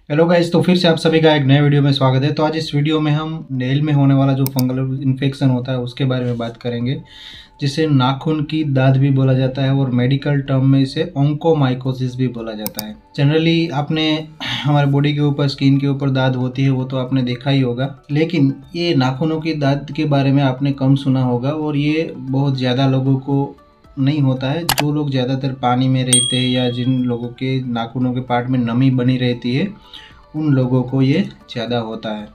Hello guys, तो फिर से आप सभी का एक नए वीडियो में स्वागत है। तो आज इस वीडियो में हम नेल में होने वाला जो फंगल इन्फेक्शन होता है उसके बारे में बात करेंगे, जिसे नाखून की दाद भी बोला जाता है और मेडिकल टर्म में इसे ओंकोमाइकोसिस भी बोला जाता है। जनरली आपने हमारे बॉडी के ऊपर, स्किन के ऊपर दाद होती है वो तो आपने देखा ही होगा, लेकिन ये नाखूनों की दाद के बारे में आपने कम सुना होगा और ये बहुत ज़्यादा लोगों को नहीं होता है। जो लोग ज़्यादातर पानी में रहते हैं या जिन लोगों के नाखूनों के पार्ट में नमी बनी रहती है उन लोगों को ये ज़्यादा होता है।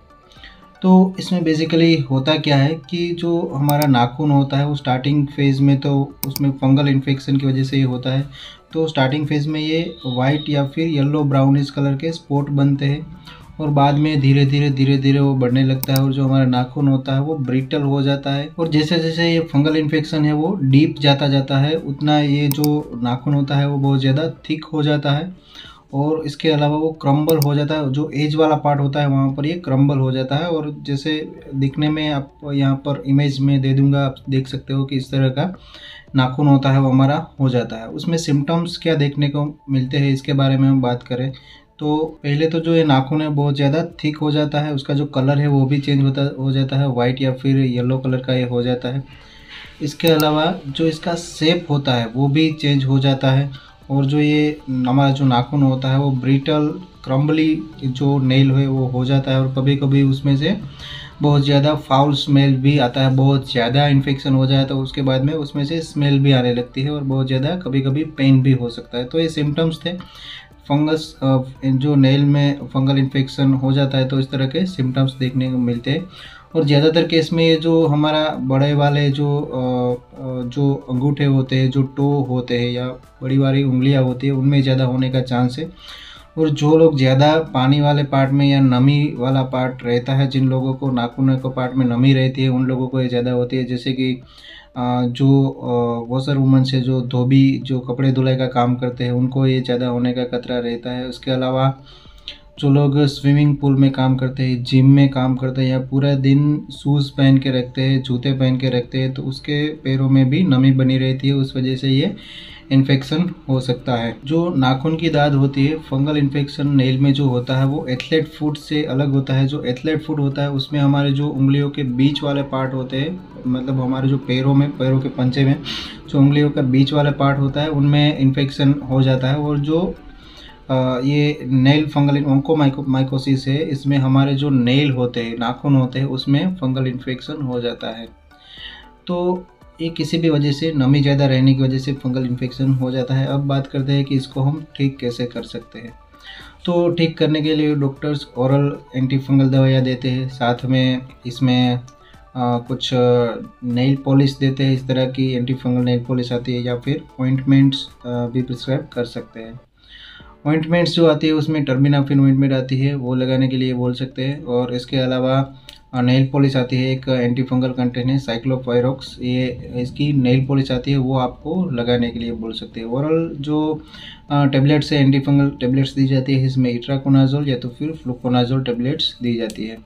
तो इसमें बेसिकली होता क्या है कि जो हमारा नाखून होता है वो स्टार्टिंग फेज़ में तो उसमें फंगल इन्फेक्शन की वजह से ये होता है। तो स्टार्टिंग फेज़ में ये वाइट या फिर येलो ब्राउनिश कलर के स्पॉट बनते हैं और बाद में धीरे धीरे वो बढ़ने लगता है और जो हमारा नाखून होता है वो ब्रिटल हो जाता है। और जैसे जैसे ये फंगल इन्फेक्शन है वो डीप जाता है उतना ये जो नाखून होता है वो बहुत ज़्यादा थिक हो जाता है और इसके अलावा वो क्रम्बल हो जाता है। जो एज वाला पार्ट होता है वहाँ पर ये क्रम्बल हो जाता है और जैसे दिखने में आप यहाँ पर इमेज में दे दूँगा, आप देख सकते हो कि इस तरह का नाखून होता है वो हमारा हो जाता है। उसमें सिम्टम्स क्या देखने को मिलते हैं इसके बारे में हम बात करें तो पहले तो जो ये नाखून है बहुत ज़्यादा थिक हो जाता है, उसका जो कलर है वो भी चेंज हो जाता है, वाइट या फिर येलो कलर का ये हो जाता है। इसके अलावा जो इसका शेप होता है वो भी चेंज हो जाता है और जो ये हमारा जो नाखून होता है वो ब्रिटल क्रम्बली जो नेल है वो हो जाता है और कभी कभी उसमें से बहुत ज़्यादा फाउल स्मेल भी आता है। बहुत ज़्यादा इन्फेक्शन हो जाए तो उसके बाद में उसमें से स्मेल भी आने लगती है और बहुत ज़्यादा कभी कभी पेन भी हो सकता है। तो ये सिम्टम्स थे फंगस जो नेल में फंगल इन्फेक्शन हो जाता है तो इस तरह के सिम्टम्स देखने को मिलते हैं। और ज़्यादातर केस में ये जो हमारा बड़े वाले जो अंगूठे होते हैं, जो टो होते हैं या बड़ी वाली उंगलियां होती है उनमें ज़्यादा होने का चांस है। और जो लोग ज़्यादा पानी वाले पार्ट में या नमी वाला पार्ट रहता है, जिन लोगों को नाखून को पार्ट में नमी रहती है उन लोगों को ये ज़्यादा होती है। जैसे कि जो वॉशर वुमन से जो धोबी जो कपड़े धुलाई का काम करते हैं उनको ये ज़्यादा होने का खतरा रहता है। उसके अलावा जो लोग स्विमिंग पूल में काम करते हैं, जिम में काम करते हैं या पूरा दिन शूज़ पहन के रखते हैं, जूते पहन के रखते हैं तो उसके पैरों में भी नमी बनी रहती है, उस वजह से ये इन्फेक्शन हो सकता है। जो नाखून की दाद होती है, फंगल इन्फेक्शन नेल में जो होता है वो एथलेट फुट से अलग होता है। जो एथलेट फुट होता है उसमें हमारे जो उंगलियों के बीच वाले पार्ट होते हैं, मतलब हमारे जो पैरों के पंजे में जो उंगलियों का बीच वाला पार्ट होता है उनमें इन्फेक्शन हो जाता है। और जो ये नेल फंगल ओंकोमाइकोसिस है, इसमें हमारे जो नेल होते हैं, नाखून होते हैं, उसमें फंगल इन्फेक्शन हो जाता है। तो ये किसी भी वजह से नमी ज़्यादा रहने की वजह से फंगल इन्फेक्शन हो जाता है। अब बात करते हैं कि इसको हम ठीक कैसे कर सकते हैं। तो ठीक करने के लिए डॉक्टर्स ओरल एंटी फंगल दवाइयाँ देते हैं, साथ में इसमें कुछ नेल पॉलिश देते हैं। इस तरह की एंटी फंगल नेल पॉलिश आती है या फिर ऑइंटमेंट्स भी प्रिस्क्राइब कर सकते हैं। ऑइंटमेंट्स जो आती है उसमें टर्बिनाफिन ऑइंटमेंट आती है, वो लगाने के लिए बोल सकते हैं। और इसके अलावा नेल पॉलिश आती है, एक एंटी फंगल कंटेंट है साइक्लोपायरोक्स, ये इसकी नेल पॉलिश आती है, वो आपको लगाने के लिए बोल सकते हैं। ओरल जो टेबलेट्स है, एंटी फंगल टेबलेट्स दी जाती है, इसमें इट्राकोनाजोल या तो फिर फ्लुकोनाजोल टेबलेट्स दी जाती है।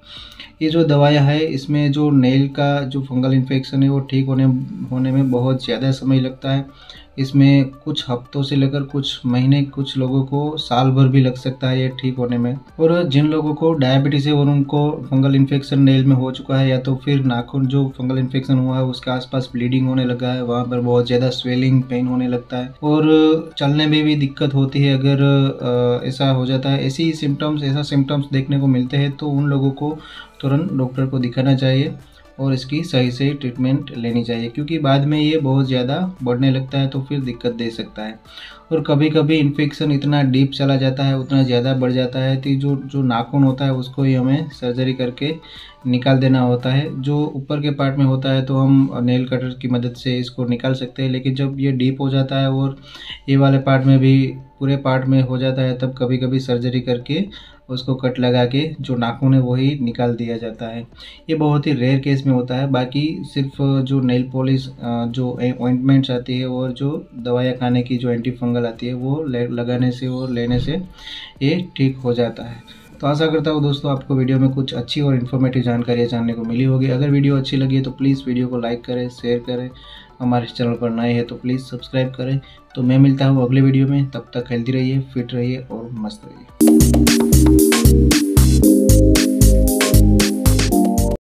ये जो दवाइयाँ है इसमें जो नेल का जो फंगल इन्फेक्शन है वो ठीक होने में बहुत ज़्यादा समय लगता है। इसमें कुछ हफ्तों से लेकर कुछ महीने, कुछ लोगों को साल भर भी लग सकता है ये ठीक होने में। और जिन लोगों को डायबिटीज़ है और उनको फंगल इन्फेक्शन नेल में हो चुका है या तो फिर नाखून जो फंगल इन्फेक्शन हुआ है उसके आसपास ब्लीडिंग होने लगा है, वहाँ पर बहुत ज़्यादा स्वेलिंग, पेन होने लगता है और चलने में भी दिक्कत होती है, अगर ऐसा हो जाता है, ऐसा सिम्टम्स देखने को मिलते हैं तो उन लोगों को तुरंत डॉक्टर को दिखाना चाहिए और इसकी सही से ट्रीटमेंट लेनी चाहिए, क्योंकि बाद में ये बहुत ज़्यादा बढ़ने लगता है तो फिर दिक्कत दे सकता है। और कभी कभी इन्फेक्शन इतना डीप चला जाता है, उतना ज़्यादा बढ़ जाता है कि जो नाखून होता है उसको ही हमें सर्जरी करके निकाल देना होता है। जो ऊपर के पार्ट में होता है तो हम नेल कटर की मदद से इसको निकाल सकते हैं, लेकिन जब ये डीप हो जाता है और ये वाले पार्ट में भी पूरे पार्ट में हो जाता है तब कभी कभी सर्जरी करके उसको कट लगा के जो नाखून है वही निकाल दिया जाता है। ये बहुत ही रेयर केस में होता है। बाकी सिर्फ जो नेल पॉलिश, जो ऑइंटमेंट्स आती है और जो दवाइयाँ खाने की जो एंटी फंगल आती है वो लगाने से और लेने से ये ठीक हो जाता है। तो आशा करता हूँ दोस्तों आपको वीडियो में कुछ अच्छी और इन्फॉर्मेटिव जानकारियाँ जानने को मिली होगी। अगर वीडियो अच्छी लगी है तो प्लीज़ वीडियो को लाइक करें, शेयर करें। हमारे चैनल पर नए हैं तो प्लीज़ सब्सक्राइब करें। तो मैं मिलता हूँ अगले वीडियो में, तब तक हेल्दी रहिए, फिट रहिए और मस्त रहिए।